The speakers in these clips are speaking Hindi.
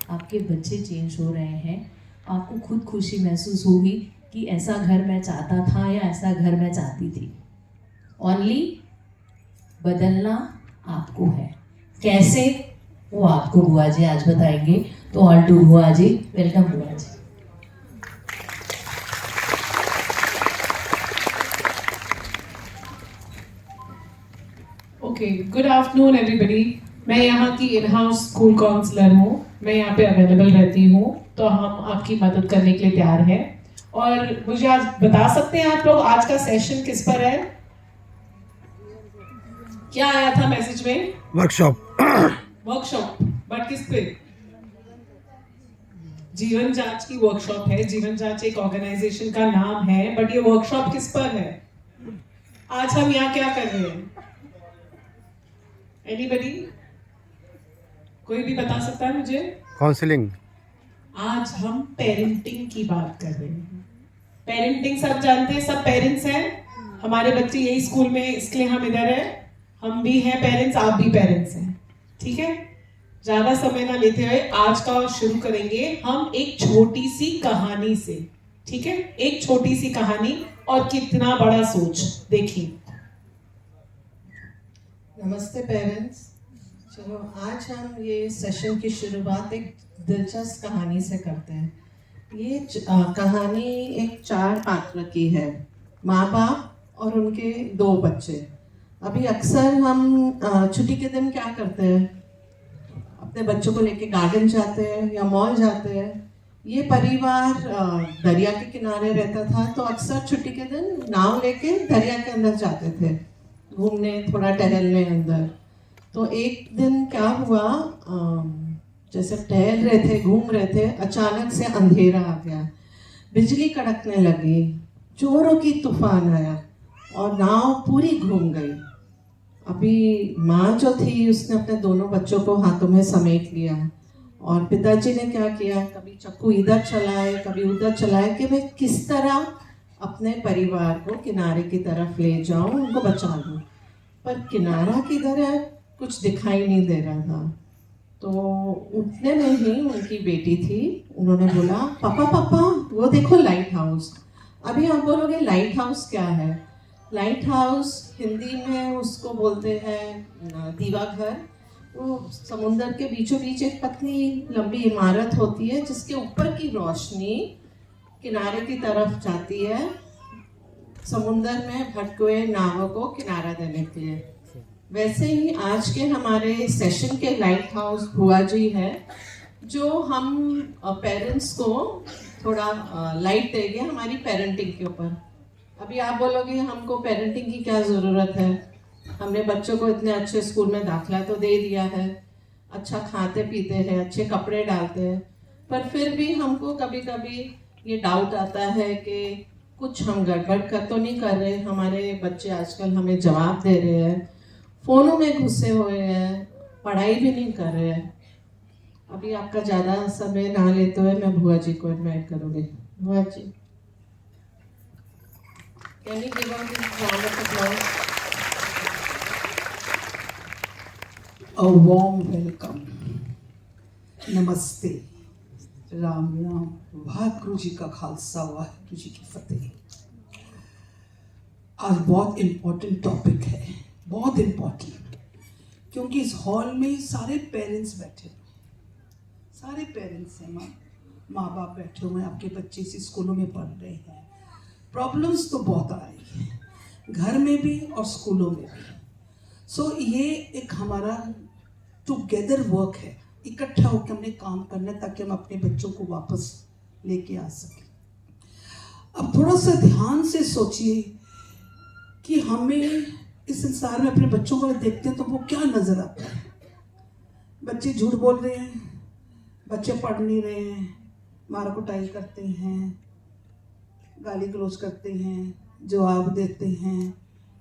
आपके बच्चे चेंज हो रहे हैं, आपको खुद खुशी महसूस होगी कि ऐसा घर मैं चाहता था या ऐसा घर मैं चाहती थी। ओनली बदलना आपको है। कैसे, वो आपको बुआ जी आज बताएंगे। तो ऑल टू बुआ जी, वेलकम बुआ जी। Okay, good afternoon everybody. मैं यहाँ की इन हाउस स्कूल काउंसलर हूँ। मैं यहाँ पे अवेलेबल रहती हूँ, तो हम आपकी मदद करने के लिए तैयार हैं। और मुझे आज बता सकते हैं आप लोग आज का सेशन किस पर है? क्या आया था मैसेज में? वर्कशॉप। वर्कशॉप, बट किस पे? जीवन जांच की वर्कशॉप है। जीवन जांच एक ऑर्गेनाइजेशन का नाम है, बट ये वर्कशॉप किस पर है? आज हम यहाँ क्या कर रहे हैं? एनीबडी? कोई भी बता सकता है मुझे? काउंसलिंग। आज हम पेरेंटिंग की बात कर रहे हैं। पेरेंटिंग सब जानते हैं, सब पेरेंट्स हैं। हमारे बच्चे यही स्कूल में, इसलिए हम इधर हैं। हम भी हैं पेरेंट्स, आप भी पेरेंट्स हैं, ठीक है? ज्यादा समय ना लेते हुए आज का शुरू करेंगे हम एक छोटी सी कहानी से, ठीक है? एक छोटी सी कहानी और कितना बड़ा सोच। देखिए, नमस्ते पेरेंट्स। चलो आज हम ये सेशन की शुरुआत एक दिलचस्प कहानी से करते हैं। ये कहानी एक 4 पात्र की है, माँ बाप और उनके 2 बच्चे। अभी अक्सर हम छुट्टी के दिन क्या करते हैं, अपने बच्चों को लेके गार्डन जाते हैं या मॉल जाते हैं। ये परिवार दरिया के किनारे रहता था, तो अक्सर छुट्टी के दिन नाव लेके दरिया के अंदर जाते थे घूमने, थोड़ा टहलने अंदर। तो एक दिन क्या हुआ, जैसे टहल रहे थे, घूम रहे थे, अचानक से अंधेरा आ गया, बिजली कड़कने लगी, जोरों की तूफान आया और नाव पूरी घूम गई। अभी माँ जो थी उसने अपने दोनों बच्चों को हाथों में समेट लिया और पिताजी ने क्या किया, कभी चक्कू इधर चलाए कभी उधर चलाए कि मैं किस तरह अपने परिवार को किनारे की तरफ ले जाऊं, उनको बचा लूं। पर किनारा किधर है, कुछ दिखाई नहीं दे रहा था। तो उतने में ही उनकी बेटी थी, उन्होंने बोला, पापा पापा वो देखो लाइट हाउस। अभी आप बोलोगे लाइट हाउस क्या है? लाइट हाउस हिंदी में उसको बोलते हैं दीवा घर। वो समुंदर के बीचों बीच एक पतली लंबी इमारत होती है जिसके ऊपर की रोशनी किनारे की तरफ जाती है, समुंदर में भटके हुए नावों को किनारा देने के लिए। वैसे ही आज के हमारे सेशन के लाइट हाउस बुआ जी है, जो हम पेरेंट्स को थोड़ा लाइट देंगे हमारी पेरेंटिंग के ऊपर। अभी आप बोलोगे हमको पेरेंटिंग की क्या ज़रूरत है, हमने बच्चों को इतने अच्छे स्कूल में दाखिला तो दे दिया है, अच्छा खाते पीते हैं, अच्छे कपड़े डालते हैं, पर फिर भी हमको कभी कभी ये डाउट आता है कि कुछ हम गड़बड़ कर तो नहीं कर रहे। हमारे बच्चे आजकल हमें जवाब दे रहे हैं, फ़ोनों में घुसे हुए हैं, पढ़ाई भी नहीं कर रहे हैं। अभी आपका ज़्यादा समय ना लेते हुए मैं बुआ जी को इनवाइट करूँगी। बुआ जी, can you give us this round of applause? A warm welcome. नमस्ते, राम राम, वाहिगुरु जी का खालसा, वाहिगुरु जी की फतेह। आज बहुत इम्पोर्टेंट टॉपिक है, बहुत इम्पोर्टेंट, क्योंकि इस हॉल में सारे पेरेंट्स बैठे हुए, सारे पेरेंट्स हैं, माँ बाप बैठे हुए हैं, आपके बच्चे इसी स्कूलों में पढ़ रहे हैं। प्रॉब्लम्स तो बहुत आ रही है, घर में भी और स्कूलों में भी। सो ये एक हमारा टुगेदर वर्क है, इकट्ठा होकर हमने काम करना है ताकि हम अपने बच्चों को वापस लेके आ सकें। अब थोड़ा सा ध्यान से सोचिए कि हमें इस संसार में अपने बच्चों को देखते हैं तो वो क्या नजर आता है। बच्चे झूठ बोल रहे हैं, बच्चे पढ़ नहीं रहे हैं, मार कुटाई करते हैं, गाली गलौज करते हैं, जवाब देते हैं,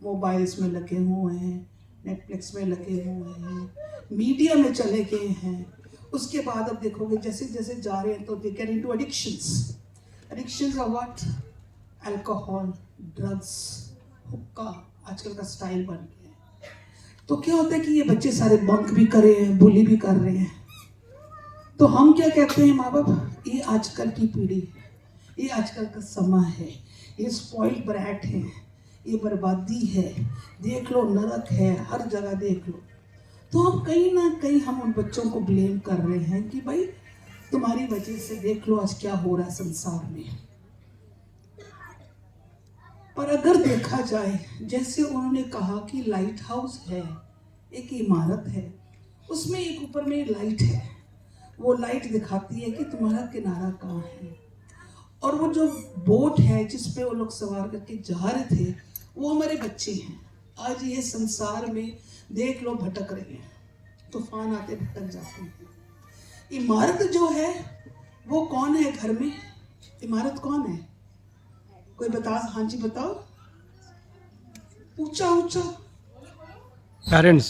मोबाइल्स में लगे हुए हैं, नेटफ्लिक्स में लगे हुए हैं, मीडिया में चले गए हैं। उसके बाद अब देखोगे जैसे जैसे जा रहे हैं तो they get into addictions of what, alcohol, drugs, हुक्का आजकल का स्टाइल बन गया है। तो क्या होता है कि ये बच्चे सारे बंक भी कर रहे हैं, बुली भी कर रहे हैं, तो हम क्या कहते हैं माँ बाप, ये आजकल की पीढ़ी है, ये आजकल का समय है, ये स्पॉइल्ड ब्रैट है, ये बर्बादी है, देख लो नरक है, हर जगह देख लो। तो हम कहीं ना कहीं हम उन बच्चों को ब्लेम कर रहे हैं कि भाई तुम्हारी वजह से देख लो आज क्या हो रहा है संसार में। पर अगर देखा जाए, जैसे उन्होंने कहा कि लाइट हाउस है, एक इमारत है, उसमें एक ऊपर में लाइट है, वो लाइट दिखाती है कि तुम्हारा किनारा कहाँ है। और वो जो बोट है जिस पे वो लोग सवार करके जा रहे थे, वो हमारे बच्चे हैं। आज ये संसार में देख लो भटक रहे हैं, तूफान आते भटक जाते हैं। इमारत जो है वो कौन है घर में, इमारत कौन है, कोई बता? हाँ जी बताओ, ऊंचा ऊंचा। Parents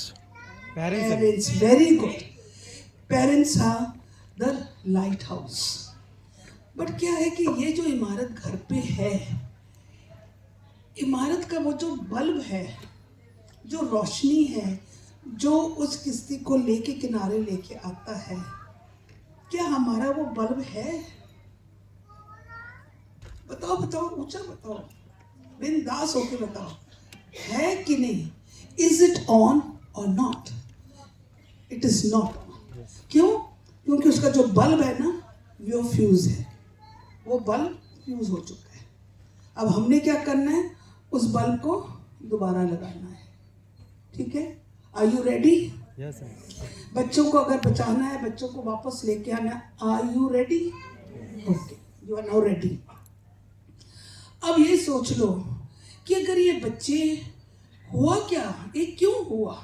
parents, very good. Parents are the light house. But क्या है कि ये जो इमारत घर पे है, इमारत का वो जो बल्ब है, जो रोशनी है, जो उस किश्ती को लेके किनारे लेके आता है, क्या हमारा वो बल्ब है? बताओ बताओ, ऊंचा बताओ, बिंदास होके बताओ, है कि नहीं? इज इट ऑन और not? It is not on. क्यों? क्योंकि उसका जो बल्ब है ना, वो फ्यूज है, वो बल्ब फ्यूज हो चुका है। अब हमने क्या करना है, उस बल्ब को दोबारा लगाना है। ठीक है, are you ready? Yes sir. बच्चों को अगर बचाना है, बच्चों को वापस लेके आना है, are you ready? Okay, you are now ready. अब ये सोच लो कि अगर ये बच्चे, हुआ क्या, ये क्यों हुआ?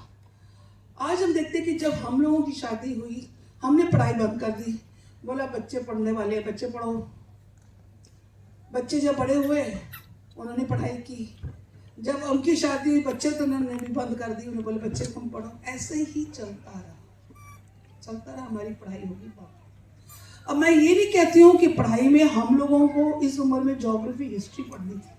आज हम देखते हैं कि जब हम लोगों की शादी हुई, हमने पढ़ाई बंद कर दी, बोला बच्चे पढ़ने वाले हैं, बच्चे पढ़ो। बच्चे जब बड़े हुए, उन्होंने पढ़ाई की। जब उनकी शादी हुई, बच्चे तो उन्होंने भी बंद कर दी, उन्होंने बोले बच्चे तुम पढ़ो। ऐसे ही चलता रहा, हमारी पढ़ाई होगी बात। अब मैं ये नहीं कहती हूँ कि पढ़ाई में हम लोगों को इस उम्र में ज्योग्राफी हिस्ट्री पढ़नी थी,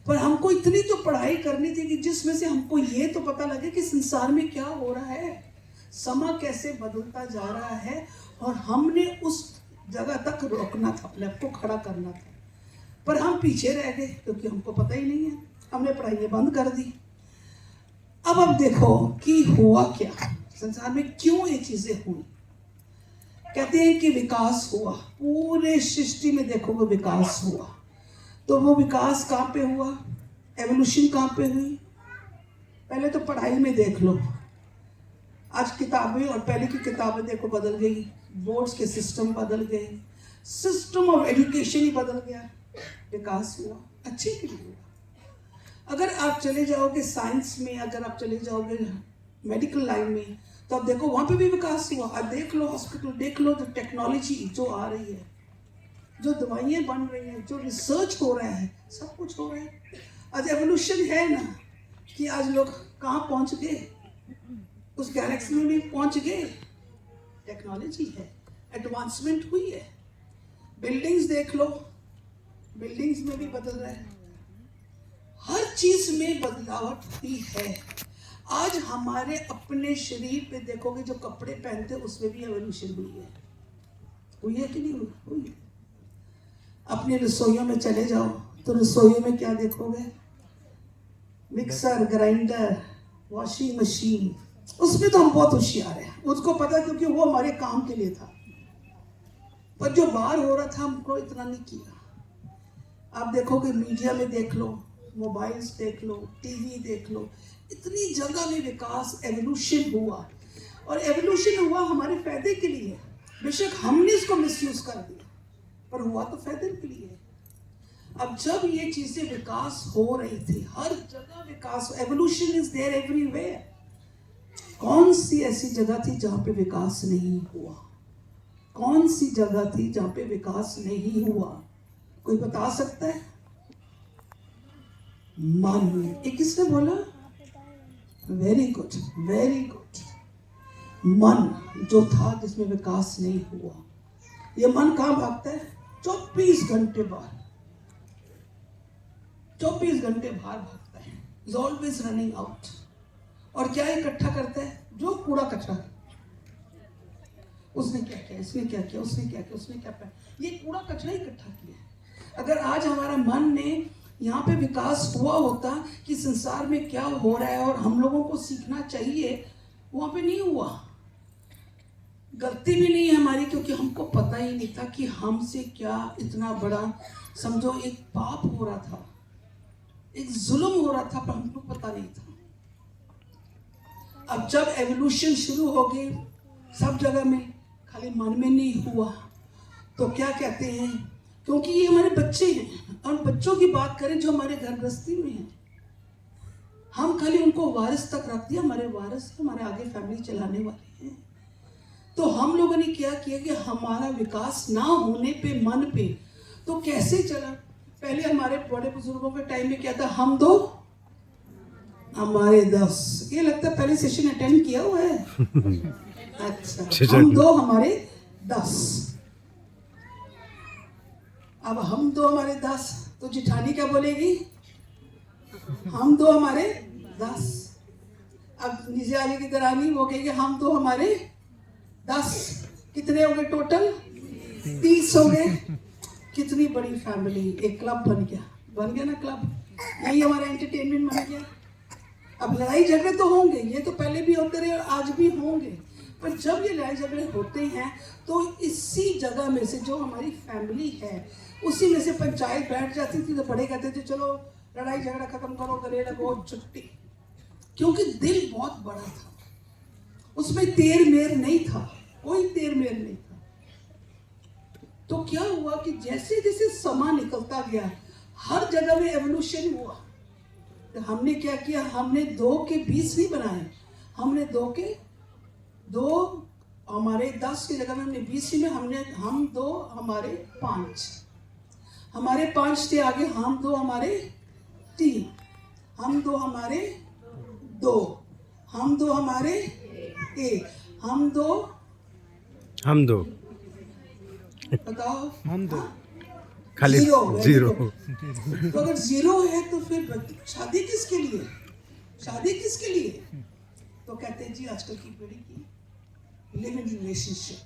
पर हमको इतनी तो पढ़ाई करनी थी कि जिसमें से हमको ये तो पता लगे कि संसार में क्या हो रहा है, समय कैसे बदलता जा रहा है, और हमने उस जगह तक रोकना था, अपने आप को खड़ा करना था। पर हम पीछे रह गए क्योंकि हमको पता ही नहीं है, हमने पढ़ाई बंद कर दी। अब देखो कि हुआ क्या संसार में, क्यों ये चीजें हुई। कहते हैं कि विकास हुआ, पूरे सृष्टि में देखोगे विकास हुआ। तो वो विकास कहाँ पे हुआ, एवोल्यूशन कहाँ पे हुई? पहले तो पढ़ाई में देख लो, आज किताबें और पहले की किताबें देखो बदल गई, बोर्ड्स के सिस्टम बदल गए, सिस्टम ऑफ एजुकेशन ही बदल गया। विकास हुआ, अच्छे के लिए हुआ। अगर आप चले जाओगे साइंस में, अगर आप चले जाओगे मेडिकल लाइन में, तो आप देखो वहाँ पे भी विकास हुआ। अब देख लो हॉस्पिटल, देख लो, जो टेक्नोलॉजी जो आ रही है, जो दवाइयाँ बन रही हैं, जो रिसर्च हो रहा है, सब कुछ हो रहा है। आज एवोल्यूशन है ना, कि आज लोग कहाँ पहुँच गए, उस गैलेक्सी में भी पहुँच गए। टेक्नोलॉजी है, एडवांसमेंट हुई है। बिल्डिंग्स देख लो, बिल्डिंग्स में भी बदल रहा है, हर चीज में बदलावट हुई है। आज हमारे अपने शरीर पे देखोगे, जो कपड़े पहनते हैं उसमें भी एवोल्यूशन हुई है कि नहीं हुई है? अपने रसोइयों में चले जाओ तो रसोइयों में क्या देखोगे, मिक्सर, ग्राइंडर, वॉशिंग मशीन। उसमें तो हम बहुत होशियार हैं, उसको पता क्योंकि वो हमारे काम के लिए था। पर जो बाहर हो रहा था हमको इतना नहीं किया। आप देखोगे मीडिया में देख लो, मोबाइल्स देख लो, टीवी देख लो, इतनी जगह में विकास, एवोल्यूशन हुआ। और एवोल्यूशन हुआ हमारे फायदे के लिए, बेशक हमने इसको मिसयूज कर दिया, पर हुआ तो फायदे के लिए। अब जब ये चीजें विकास हो रही थी, हर जगह विकास, एवोल्यूशन इज देयर एवरीवेयर। कौन सी ऐसी जगह थी जहां पे विकास नहीं हुआ? कौन सी जगह थी जहां पे विकास नहीं हुआ? कोई बता सकता है? मन। ये किसने बोला? Very good, very good. मन जो था जिसमें विकास नहीं हुआ, ये मन कहाँ भागता है? 24 घंटे बाहर, 24 घंटे बाहर भागता है, इज ऑलवेज रनिंग आउट। और क्या इकट्ठा करता है? जो कूड़ा कचरा, उसने क्या किया, इसने क्या किया, उसने क्या किया, उसने क्या किया, ये कूड़ा कचरा इकट्ठा किया है। अगर आज हमारा मन ने यहाँ पे विकास हुआ होता कि संसार में क्या हो रहा है और हम लोगों को सीखना चाहिए, वहाँ पे नहीं हुआ। गलती भी नहीं है हमारी, क्योंकि हमको पता ही नहीं था कि हमसे क्या इतना बड़ा, समझो एक पाप हो रहा था, एक जुल्म हो रहा था, पर हमको पता नहीं था। अब जब एवोल्यूशन शुरू हो गई सब जगह में, खाली मन में नहीं हुआ, तो क्या कहते हैं, क्योंकि ये हमारे बच्चे हैं, और बच्चों की बात करें जो हमारे घर गृहस्थी में हैं, हम खाली उनको वारिस तक रख दिया, हमारे वारिस हमारे आगे फैमिली चलाने वाले हैं। तो हम लोगों ने क्या किया कि हमारा विकास ना होने पे, मन पे, तो कैसे चला। पहले हमारे बड़े बुजुर्गों के टाइम में क्या था, हम 2 हमारे 10। ये लगता है पहले सेशन अटेंड किया हुआ है। अच्छा, हम 2 हमारे 10। अब हम 2 हमारे 10, तो जिठानी क्या बोलेगी, हम 2 हमारे 10। अब नीचे आगे की दरानी वो कहेगी हम 2 हमारे 10। कितने हो गए टोटल, 30 हो गए। कितनी बड़ी फैमिली, एक क्लब बन गया ना क्लब, यही हमारा एंटरटेनमेंट बन गया। अब लड़ाई झगड़े तो होंगे, ये तो पहले भी होते रहे और आज भी होंगे, पर जब ये लड़ाई झगड़े होते हैं तो इसी जगह में से जो हमारी फैमिली है उसी में से पंचायत बैठ जाती थी, तो बड़े कहते थे चलो लड़ाई झगड़ा खत्म करो, गले लगो, छुट्टी। क्योंकि दिल बहुत बड़ा था, उसमें तेर मेर नहीं था, कोई तेर मेर नहीं था। तो क्या हुआ कि जैसे जैसे समय निकलता गया, हर जगह में एवोल्यूशन हुआ। तो हमने क्या किया, हमने 2 के 20 नहीं बनाए, हमने 2 के 2 हमारे 10 की जगह में हमने 20 में, हम 2 हमारे 5, हमारे 5 थे आगे, हम 2 हमारे 3, हम 2 हमारे 2, हम 2 हमारे 1, हम 2 बताओ, हम 2 खाली 0। तो अगर 0 है तो फिर शादी किसके लिए, शादी किसके लिए। तो कहते हैं जी आजकल की पीढ़ी की live in relationship,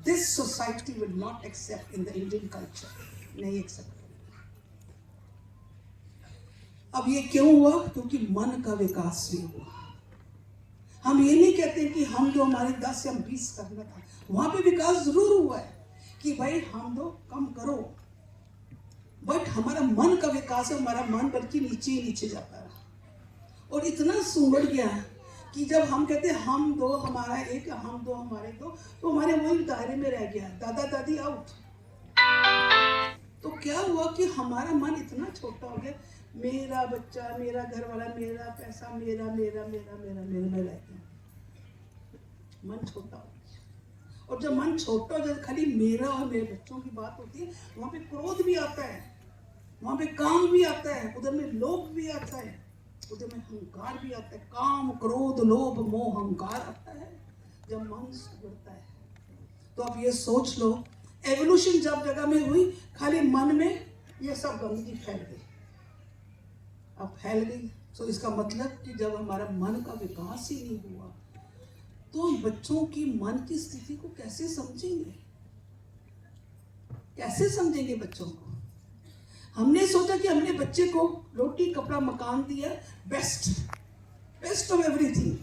this society will not accept in the Indian culture, नहीं एक्सेप्ट। अब ये क्यों हुआ, क्योंकि मन का विकास नहीं हुआ। हम ये नहीं कहते कि हम 2 हमारे 10 या 20 करना था, वहां पे विकास जरूर हुआ है कि भाई हम 2 कम करो, बट हमारा मन का विकास है, हमारा मन बल्कि नीचे ही नीचे जाता रहा और इतना सुंगड़ गया कि जब हम कहते हैं हम 2 हमारा 1, हम 2 हमारे 2, तो हमारे वही दायरे में रह गया, दादा दादी आउट। तो क्या हुआ कि हमारा मन इतना छोटा हो गया, मेरा बच्चा, मेरा घर वाला, मेरा पैसा, मेरा मेरा मेरा मेरा मेरा में रह गया, मन छोटा हो गया। और जब मन छोटा हो जाए, खाली मेरा और मेरे बच्चों की बात होती है, वहाँ पे क्रोध भी आता है, वहाँ पे काम भी आता है, उधर में लोभ भी आता है, उधर में अहंकार भी आता है। काम, क्रोध, लोभ, मोह, अहंकार आता है जब मन सुधरता है। तो आप ये सोच लो, एवोल्यूशन जब जगह में हुई, खाली मन में ये सब गंदगी फैल गई। अब फैल गई तो इसका मतलब कि जब हमारा मन का विकास ही नहीं हुआ, तो बच्चों की मन की स्थिति को कैसे समझेंगे, कैसे समझेंगे बच्चों को। हमने सोचा कि हमने बच्चे को रोटी, कपड़ा, मकान दिया, बेस्ट ऑफ एवरीथिंग,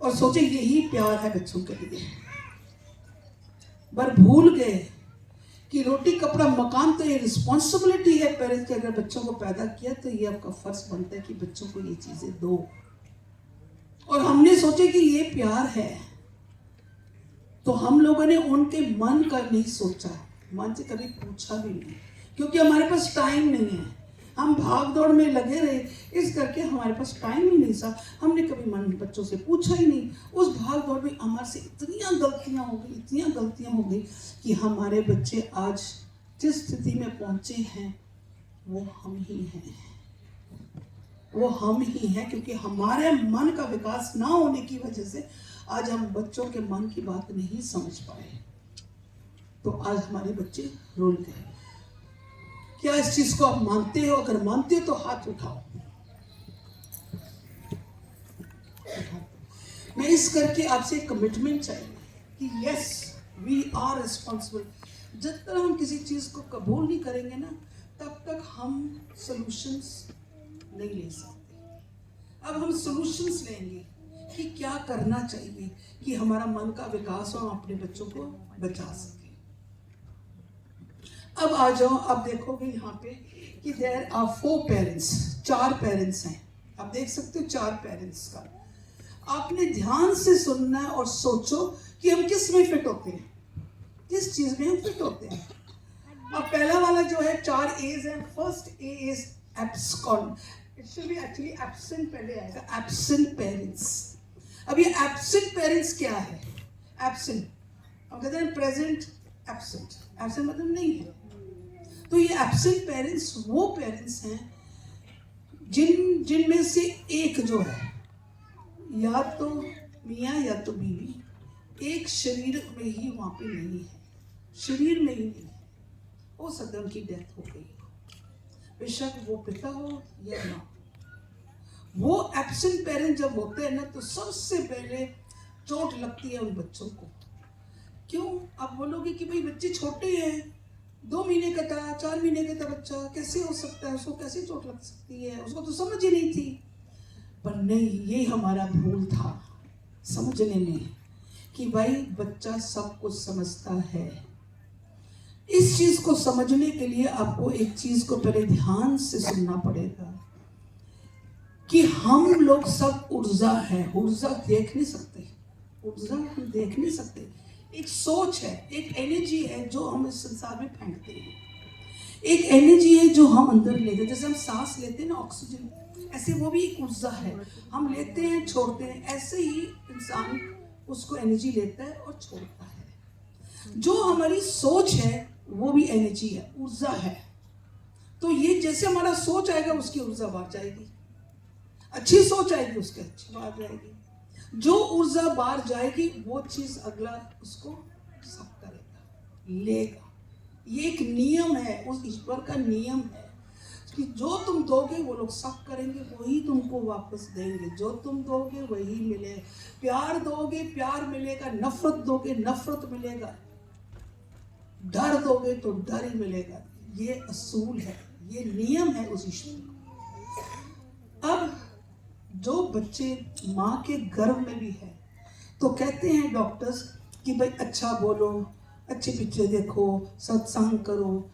और सोचे यही प्यार है बच्चों के लिए, पर भूल गए कि रोटी, कपड़ा, मकान तो ये रिस्पॉन्सिबिलिटी है पेरेंट्स की। अगर बच्चों को पैदा किया तो ये आपका फर्ज बनता है कि बच्चों को ये चीजें दो, और हमने सोचे कि ये प्यार है, तो हम लोगों ने उनके मन का नहीं सोचा, मन से कभी पूछा भी नहीं, क्योंकि हमारे पास टाइम नहीं है, हम भाग दौड़ में लगे रहे, इस करके हमारे पास टाइम ही नहीं था। हमने कभी मन बच्चों से पूछा ही नहीं। उस भाग दौड़ में हमारे से इतनी गलतियां हो गई कि हमारे बच्चे आज जिस स्थिति में पहुंचे हैं वो हम ही हैं, क्योंकि हमारे मन का विकास ना होने की वजह से आज हम बच्चों के मन की बात नहीं समझ पाए, तो आज हमारे बच्चे रुल गए। क्या इस चीज को आप मानते हो? अगर मानते हो तो हाथ उठाओ। मैं इस करके आपसे कमिटमेंट चाहिए कि यस वी आर रिस्पॉन्सिबल। जब तक हम किसी चीज़ को कबूल नहीं करेंगे ना, तब तक हम सॉल्यूशंस नहीं ले सकते। अब हम सॉल्यूशंस लेंगे कि क्या करना चाहिए कि हमारा मन का विकास हो, हम अपने बच्चों को बचा सकें। अब आ जाओ, अब देखोगे यहाँ पे कि देयर आर 4 पेरेंट्स, 4 पेरेंट्स हैं। आप देख सकते हो 4 पेरेंट्स का। आपने ध्यान से सुनना है और सोचो कि हम किस में फिट होते हैं, किस चीज में हम फिट होते हैं। अब पहला वाला जो है 4 A's है। First A is abscond, it should be actually absent पहले आएगा, एब्सेंट पेरेंट्स। अब ये एब्सेंट पेरेंट्स क्या है? एब्सेंट हम कहते हैं प्रेजेंट एब्सेंट, एब्सेंट मतलब नहीं है। तो ये एब्सेंट पेरेंट्स वो पेरेंट्स हैं जिनमें से एक जो है, या तो मियाँ या तो बीवी, एक शरीर में ही वहाँ पे नहीं है, शरीर में ही नहीं है। हो सकता है उनकी डेथ हो गई, बेशक वो पिता हो या माँ। वो एब्सेंट पेरेंट जब होते हैं ना, तो सबसे पहले चोट लगती है उन बच्चों को। क्यों? आप बोलोगे कि भाई बच्चे छोटे हैं, 2 महीने का था, 4 महीने का था बच्चा, कैसे हो सकता है, उसको कैसे चोट लग सकती है, उसको तो समझ ही नहीं थी। पर नहीं, ये हमारा भूल था समझने में कि भाई बच्चा सब कुछ समझता है। इस चीज को समझने के लिए आपको एक चीज को पहले ध्यान से सुनना पड़ेगा कि हम लोग सब ऊर्जा है। ऊर्जा देख नहीं सकते, ऊर्जा हम देख नहीं सकते। एक सोच है, एक एनर्जी है जो हम इस संसार में फेंकते हैं, एक एनर्जी है जो हम अंदर लेते हैं। जैसे हम सांस लेते हैं ना, ऑक्सीजन, ऐसे वो भी एक ऊर्जा है। हम लेते हैं, छोड़ते हैं, ऐसे ही इंसान उसको एनर्जी लेता है और छोड़ता है। जो हमारी सोच है वो भी एनर्जी है, ऊर्जा है। तो ये जैसे हमारा सोच आएगा उसकी ऊर्जा बाहर जाएगी, अच्छी सोच आएगी उसकी अच्छी बाहर जाएगी। जो ऊर्जा बाहर जाएगी वो चीज अगला उसको सब करेगा, लेगा। ये एक नियम है, उस ईश्वर का नियम है कि जो तुम दोगे वो लोग सब करेंगे, वही तुमको वापस देंगे। जो तुम दोगे वही मिलेगा। प्यार दोगे प्यार मिलेगा, नफरत दोगे नफरत मिलेगा, डर दोगे तो डर ही मिलेगा। ये असूल है, ये नियम है उस ईश्वर का। अब जो बच्चे माँ के गर्भ में भी है, तो कहते हैं डॉक्टर्स कि भाई अच्छा बोलो, अच्छे पिक्चर देखो, सत्संग करो,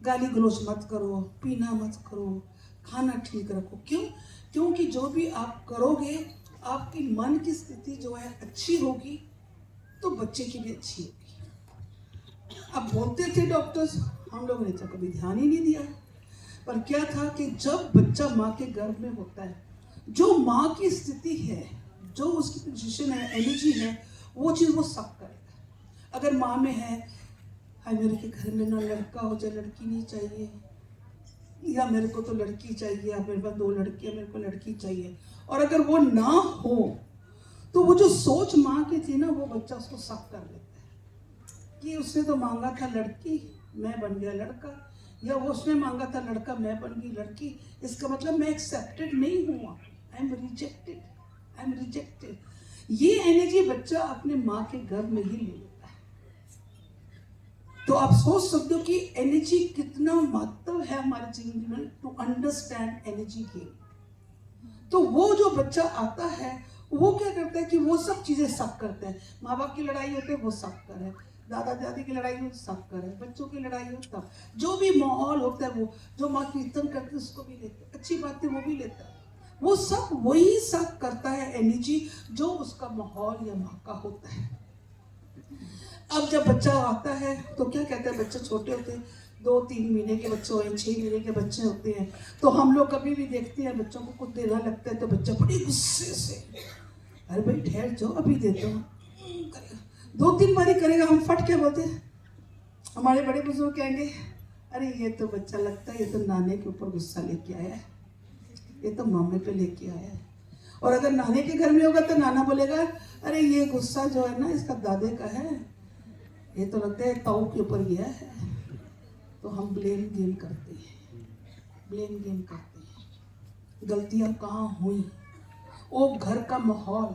गाली गलौज मत करो, पीना मत करो, खाना ठीक रखो। क्यों? क्योंकि जो भी आप करोगे, आपकी मन की स्थिति जो है अच्छी होगी तो बच्चे की भी अच्छी होगी। अब बोलते थे डॉक्टर्स, हम लोगों ने तो कभी ध्यान ही नहीं दिया। पर क्या था कि जब बच्चा माँ के गर्भ में होता है, जो माँ की स्थिति है, जो उसकी पोजीशन है, एनर्जी है, वो चीज़ वो सब करेगा। अगर माँ में है, हाय मेरे के घर में ना लड़का हो जाए, लड़की नहीं चाहिए, या मेरे को तो लड़की चाहिए, या मेरे पास 2 लड़कियाँ, मेरे को लड़की चाहिए, और अगर वो ना हो तो वो जो सोच माँ की थी ना, वो बच्चा उसको सब कर लेता है कि उसने तो मांगा था लड़की, मैं बन गया लड़का, या वो उसने मांगा था लड़का, मैं बन गई लड़की। इसका मतलब मैं एक्सेप्टेड नहीं हूँ, I am rejected, I am rejected. ये एनर्जी बच्चा अपने माँ के गर्भ में ही ले लेता है। तो आप सोच सकते हो कि एनर्जी कितना महत्व है हमारे जीवन में, टू अंडरस्टैंड एनर्जी गेम। तो वो जो बच्चा आता है वो क्या करता है कि वो सब चीजें सब करता है। माँ बाप की लड़ाई होती है वो सब करे, दादा दादी की लड़ाई हो सब करे, बच्चों की लड़ाई हो तब, जो भी माहौल होता है वो, जो माँ कीर्तन करते है उसको भी लेता है, अच्छी बातें वो भी लेता है, वो सब वही सब करता है एनर्जी जो उसका माहौल या माँ का होता है। अब जब बच्चा आता है तो क्या कहते हैं, बच्चे छोटे होते हैं, 2-3 महीने के बच्चे हो, 6 महीने के बच्चे होते हैं, तो हम लोग कभी भी देखते हैं बच्चों को कुछ देना लगता है तो बच्चा बड़े गुस्से से, अरे भाई ठहर जाओ अभी देता हूँ, 2-3 बारी करेगा, हम फट के बोलते हैं। हमारे बड़े बुजुर्ग कहेंगे, अरे ये तो बच्चा लगता है ये तो नाने के ऊपर गुस्सा लेके आया है, ये तो मामे पे लेके आया है। और अगर नाने के घर में होगा तो नाना बोलेगा, अरे ये गुस्सा जो है ना इसका दादे का है, ये तो लगता है ताऊ के ऊपर गया है। तो हम ब्लेम गेम करते हैं, ब्लेम गेम करते हैं। गलतियाँ कहाँ हुई, वो घर का माहौल,